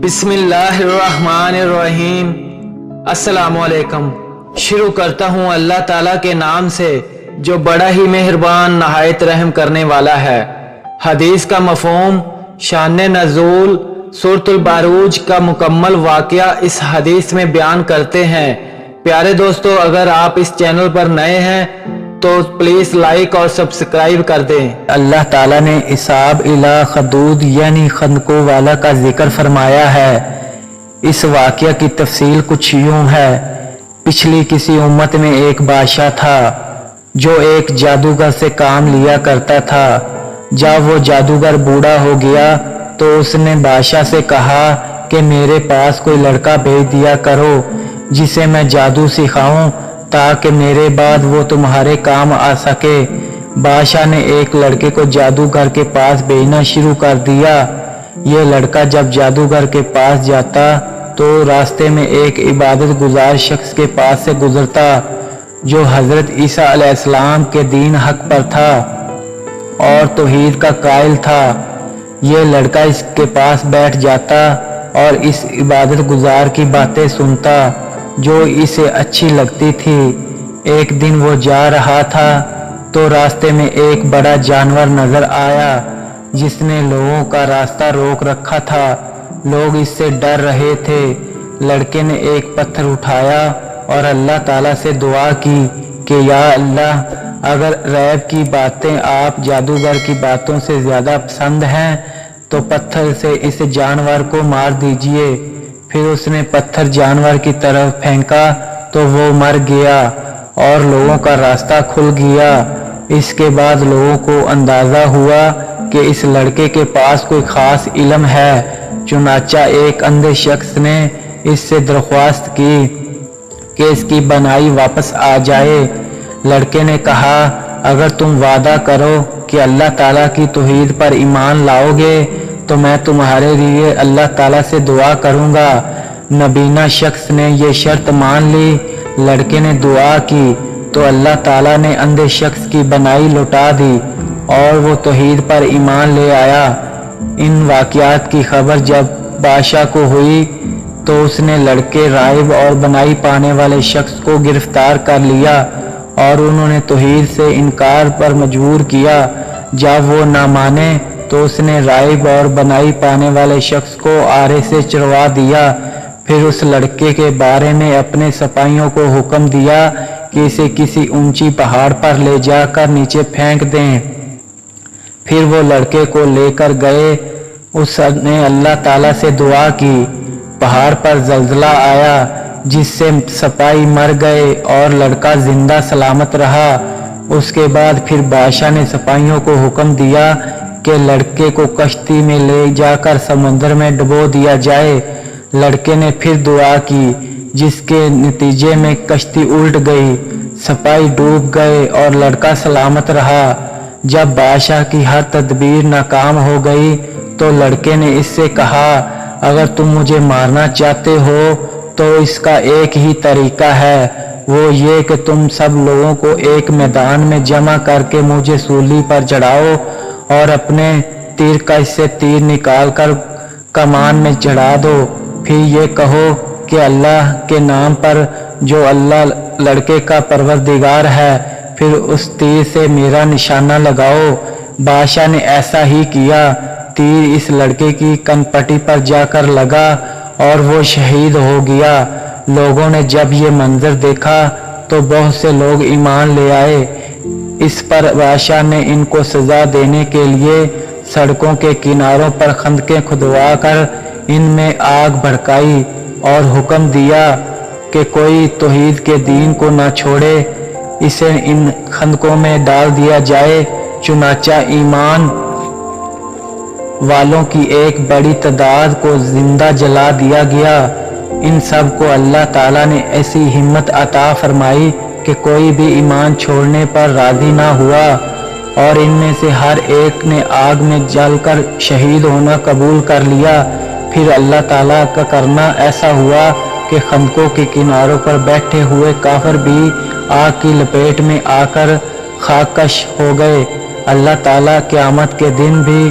بسم اللہ الرحمن الرحیم۔ السلام علیکم۔ شروع کرتا ہوں اللہ تعالیٰ کے نام سے جو بڑا ہی مہربان نہایت رحم کرنے والا ہے۔ حدیث کا مفہوم، شان نزول سورۃ البروج کا مکمل واقعہ اس حدیث میں بیان کرتے ہیں۔ پیارے دوستو، اگر آپ اس چینل پر نئے ہیں تو پلیز لائک اور سبسکرائب کر دیں۔ اللہ تعالیٰ نے اصحاب الی خدود یعنی خندقوں والا کا ذکر فرمایا ہے۔ اس واقعہ کی تفصیل کچھ یوں ہے۔ پچھلی کسی امت میں ایک بادشاہ تھا جو ایک جادوگر سے کام لیا کرتا تھا۔ جب وہ جادوگر بوڑھا ہو گیا تو اس نے بادشاہ سے کہا کہ میرے پاس کوئی لڑکا بھیج دیا کرو جسے میں جادو سکھاؤں تاکہ میرے بعد وہ تمہارے کام آ سکے۔ بادشاہ نے ایک لڑکے کو جادوگر کے پاس بھیجنا شروع کر دیا۔ یہ لڑکا جب جادوگر کے پاس جاتا تو راستے میں ایک عبادت گزار شخص کے پاس سے گزرتا جو حضرت عیسیٰ علیہ السلام کے دین حق پر تھا اور توحید کا قائل تھا۔ یہ لڑکا اس کے پاس بیٹھ جاتا اور اس عبادت گزار کی باتیں سنتا جو اسے اچھی لگتی تھی۔ ایک دن وہ جا رہا تھا تو راستے میں ایک بڑا جانور نظر آیا جس نے لوگوں کا راستہ روک رکھا تھا۔ لوگ اس سے ڈر رہے تھے۔ لڑکے نے ایک پتھر اٹھایا اور اللہ تعالیٰ سے دعا کی کہ یا اللہ، اگر غیب کی باتیں آپ جادوگر کی باتوں سے زیادہ پسند ہیں تو پتھر سے اس جانور کو مار دیجئے۔ پھر اس نے پتھر جانور کی طرف پھینکا تو وہ مر گیا اور لوگوں کا راستہ کھل گیا۔ اس کے بعد لوگوں کو اندازہ ہوا کہ اس لڑکے کے پاس کوئی خاص علم ہے۔ چنانچہ ایک اندھے شخص نے اس سے درخواست کی کہ اس کی بنائی واپس آ جائے۔ لڑکے نے کہا، اگر تم وعدہ کرو کہ اللہ تعالیٰ کی توحید پر ایمان لاؤ گے تو میں تمہارے لیے اللہ تعالیٰ سے دعا کروں گا۔ نبینا شخص نے یہ شرط مان لی۔ لڑکے نے دعا کی تو اللہ تعالیٰ نے اندھے شخص کی بنائی لوٹا دی اور وہ توحید پر ایمان لے آیا۔ ان واقعات کی خبر جب بادشاہ کو ہوئی تو اس نے لڑکے، راہب اور بنائی پانے والے شخص کو گرفتار کر لیا اور انہوں نے توحید سے انکار پر مجبور کیا۔ جب وہ نہ مانے تو اس نے راہب اور بنائی پانے والے شخص کو آرے سے چڑھوا دیا۔ پھر اس لڑکے کے بارے میں اپنے سپاہیوں کو حکم دیا کہ اسے کسی اونچی پہاڑ پر لے جا کر نیچے پھینک دیں۔ پھر وہ لڑکے کو لے کر گئے۔ اس نے اللہ تعالیٰ سے دعا کی۔ پہاڑ پر زلزلہ آیا جس سے سپاہی مر گئے اور لڑکا زندہ سلامت رہا۔ اس کے بعد پھر بادشاہ نے سپاہیوں کو حکم دیا کہ لڑکے کو کشتی میں لے جا کر سمندر میں ڈبو دیا جائے۔ لڑکے نے پھر دعا کی جس کے نتیجے میں کشتی الٹ گئی، سپاہی ڈوب گئے اور لڑکا سلامت رہا۔ جب بادشاہ کی ہر تدبیر ناکام ہو گئی تو لڑکے نے اس سے کہا، اگر تم مجھے مارنا چاہتے ہو تو اس کا ایک ہی طریقہ ہے، وہ یہ کہ تم سب لوگوں کو ایک میدان میں جمع کر کے مجھے سولی پر چڑھاؤ اور اپنے تیر کش سے تیر نکال کر کمان میں چڑھا دو۔ پھر یہ کہو کہ اللہ کے نام پر جو اللہ لڑکے کا پروردگار ہے، پھر اس تیر سے میرا نشانہ لگاؤ۔ بادشاہ نے ایسا ہی کیا۔ تیر اس لڑکے کی کن پٹی پر جا کر لگا اور وہ شہید ہو گیا۔ لوگوں نے جب یہ منظر دیکھا تو بہت سے لوگ ایمان لے آئے۔ اس پر بادشاہ نے ان کو سزا دینے کے لیے سڑکوں کے کناروں پر خندقیں کھدوا کر ان میں آگ بھڑکائی اور حکم دیا کہ کوئی توحید کے دین کو نہ چھوڑے، اسے ان خندقوں میں ڈال دیا جائے۔ چنانچہ ایمان والوں کی ایک بڑی تعداد کو زندہ جلا دیا گیا۔ ان سب کو اللہ تعالیٰ نے ایسی ہمت عطا فرمائی کہ کوئی بھی ایمان چھوڑنے پر راضی نہ ہوا اور ان میں سے ہر ایک نے آگ میں جل کر شہید ہونا قبول کر لیا۔ پھر اللہ تعالیٰ کا کرنا ایسا ہوا کہ خندقوں کے کناروں پر بیٹھے ہوئے کافر بھی آگ کی لپیٹ میں آ کر خاکش ہو گئے۔ اللہ تعالیٰ قیامت کے دن بھی